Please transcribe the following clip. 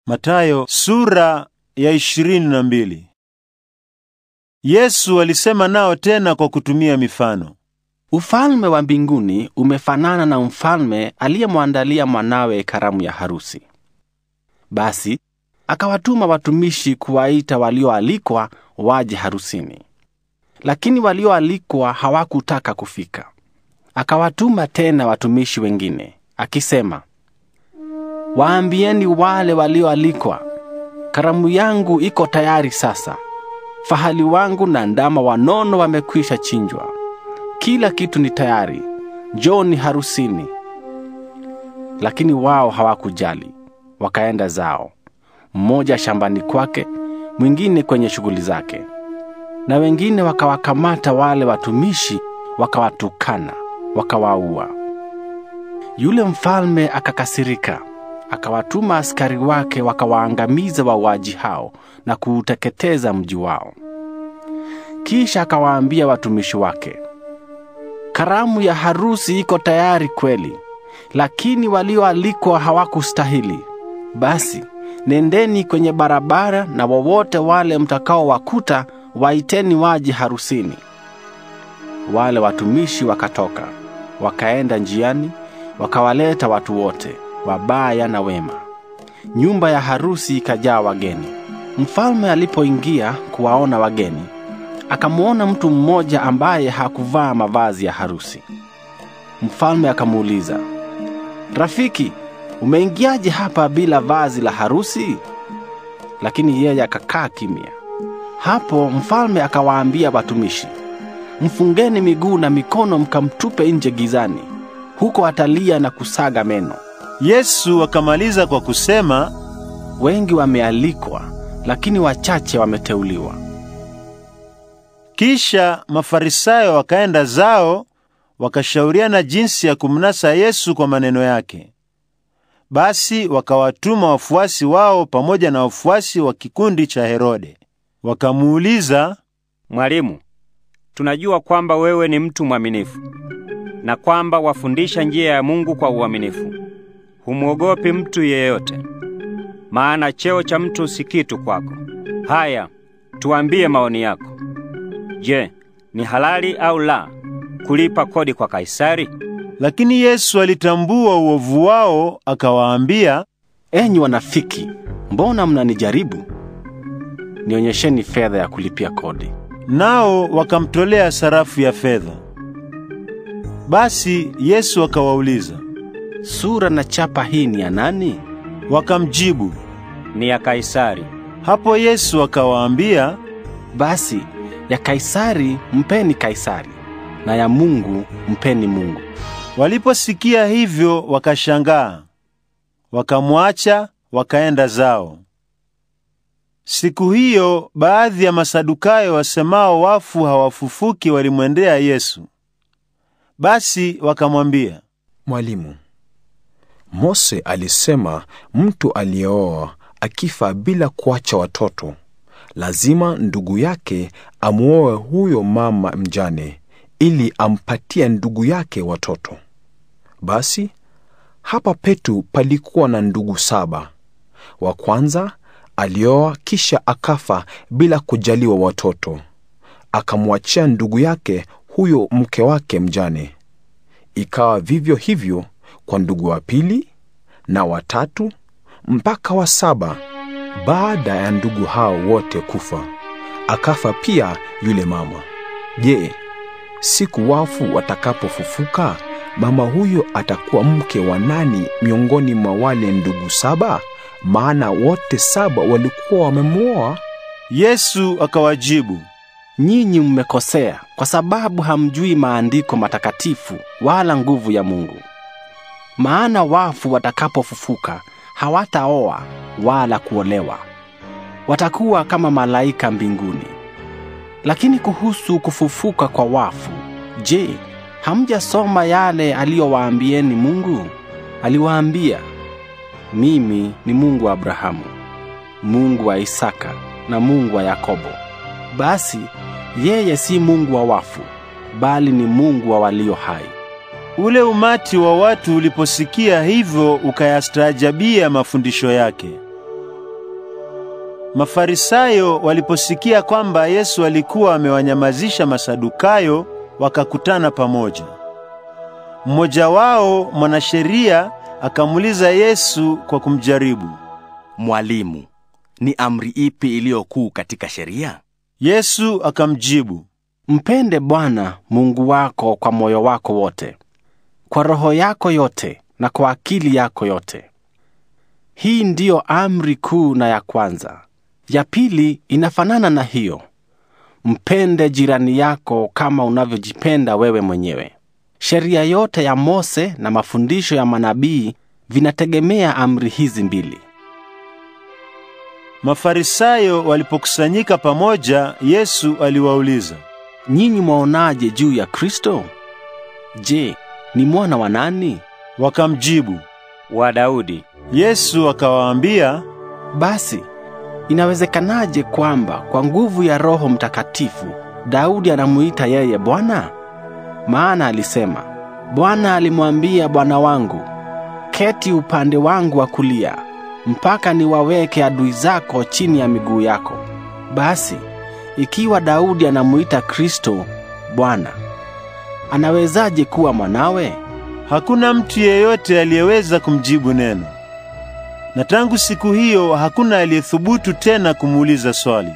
Mathayo sura ya 22. Yesu alisema nao tena kwa kutumia mifano. Ufalme wa mbinguni umefanana na mfalme aliyemwandalia mwanawe karamu ya harusi. Basi akawatuma watumishi kuwaita walioalikwa waje harusini. Lakini walioalikwa hawakutaka kufika. Akawatuma tena watumishi wengine, akisema, "Waambieni wale walioalikwa, karamu yangu iko tayari sasa. Fahali wangu na ndama wanono wamekwisha chinjwa. Kila kitu ni tayari. Njooni harusini." Lakini wao hawakujali, wakaenda zao. Mmoja shambani kwake, mwingine kwenye shughuli zake. Na wengine wakawakamata wale watumishi, wakawatukana, wakawaua. Yule mfalme akakasirika, akawatuma askari wake wakawaangamiza wauaji hao na kuuteketeza mji wao. Kisha akawaambia watumishi wake, "Karamu ya harusi iko tayari kweli, lakini walioalikwa hawakustahili. Basi nendeni kwenye barabara na wowote wale mtakao wakuta waiteni waje harusini." Wale watumishi wakatoka, wakaenda njiani, wakawaleta watu wote, wabaya na wema. Nyumba ya harusi ikajaa wageni. Mfalme alipoingia kuwaona wageni, akamuona mtu mmoja ambaye hakuvaa mavazi ya harusi. Mfalme akamuuliza, "Rafiki, umeingiaje hapa bila vazi la harusi?" Lakini yeye akakaa kimya. Hapo mfalme akawaambia watumishi, "Mfungeni miguu na mikono mkamtupe nje gizani. Huko atalia na kusaga meno." Yesu akamaliza kwa kusema, "Wengi wamealikwa, lakini wachache wameteuliwa." Kisha Mafarisayo wakaenda zao, wakashauriana jinsi ya kumnasa Yesu kwa maneno yake. Basi wakawatuma wafuasi wao pamoja na wafuasi wa kikundi cha Herode. Wakamuuliza, "Mwalimu, tunajua kwamba wewe ni mtu mwaminifu na kwamba wafundisha njia ya Mungu kwa uaminifu. Humuogopi mtu yeyote, maana cheo cha mtu si kitu kwako. Haya, tuambie maoni yako. Je, ni halali au la kulipa kodi kwa Kaisari?" Lakini Yesu alitambua uovu wao, akawaambia, "Enyi wanafiki, mbona mnanijaribu? Nionyesheni fedha ya kulipia kodi." Nao wakamtolea sarafu ya fedha. Basi Yesu akawauliza, "Sura na chapa hii ni ya nani?" Wakamjibu, "Ni ya Kaisari." Hapo Yesu akawaambia, "Basi ya Kaisari mpeni Kaisari, na ya Mungu mpeni Mungu." Waliposikia hivyo wakashangaa, wakamwacha wakaenda zao. Siku hiyo baadhi ya Masadukayo wasemao wafu hawafufuki walimwendea Yesu. Basi wakamwambia, "Mwalimu, Mose alisema mtu aliyeoa akifa bila kuacha watoto, lazima ndugu yake amuoe huyo mama mjane ili ampatie ndugu yake watoto. Basi hapa petu palikuwa na ndugu 7. Wa kwanza alioa kisha akafa bila kujaliwa watoto. Akamwachia ndugu yake huyo mke wake mjane. Ikawa vivyo hivyo kwa ndugu wa pili na wa 3 mpaka wa 7. Baada ya ndugu hao wote kufa, akafa pia yule mama. Je, siku wafu watakapofufuka, mama huyo atakuwa mke wa nani miongoni mwa wale ndugu 7? Maana wote 7 walikuwa wamemuoa." Yesu akawajibu, "Nyinyi mmekosea kwa sababu hamjui maandiko matakatifu wala nguvu ya Mungu. Maana wafu watakapofufuka hawataoa wala kuolewa. Watakuwa kama malaika mbinguni. Lakini kuhusu kufufuka kwa wafu, je, hamjasoma yale aliyowaambieni Mungu? Aliwaambia, 'Mimi ni Mungu wa Abrahamu, Mungu wa Isaka na Mungu wa Yakobo.' Basi yeye si Mungu wa wafu, bali ni Mungu wa walio hai." Ule umati wa watu uliposikia hivyo ukayastaajabia mafundisho yake. Mafarisayo waliposikia kwamba Yesu alikuwa amewanyamazisha Masadukayo, wakakutana pamoja. Mmoja wao, mwanasheria, akamuuliza Yesu kwa kumjaribu, Mwalimu, ni amri ipi iliyo kuu katika sheria? Yesu akamjibu, Mpende Bwana Mungu wako kwa moyo wako wote, kwa roho yako yote na kwa akili yako yote. Hii ndiyo amri kuu na ya kwanza. Ya pili inafanana na hiyo. Mpende jirani yako kama unavyojipenda wewe mwenyewe. Sheria yote ya Mose na mafundisho ya manabii vinategemea amri hizi mbili. Mafarisayo walipokusanyika pamoja, Yesu aliwauliza, Nyinyi mwaonaje juu ya Kristo? Je, ni mwana wa nani? Wakamjibu, Wa Daudi. Yesu akawaambia, Basi, inawezekanaje kwamba kwa nguvu ya Roho Mtakatifu Daudi anamuita yeye Bwana? Maana alisema, Bwana alimwambia Bwana wangu, keti upande wangu wa kulia, mpaka niwaweke adui zako chini ya miguu yako. Basi, ikiwa Daudi anamuita Kristo Bwana, anawezaje kuwa mwanawe? Hakuna mtu yeyote aliyeweza kumjibu neno. Na tangu siku hiyo hakuna aliyethubutu tena kumuuliza swali.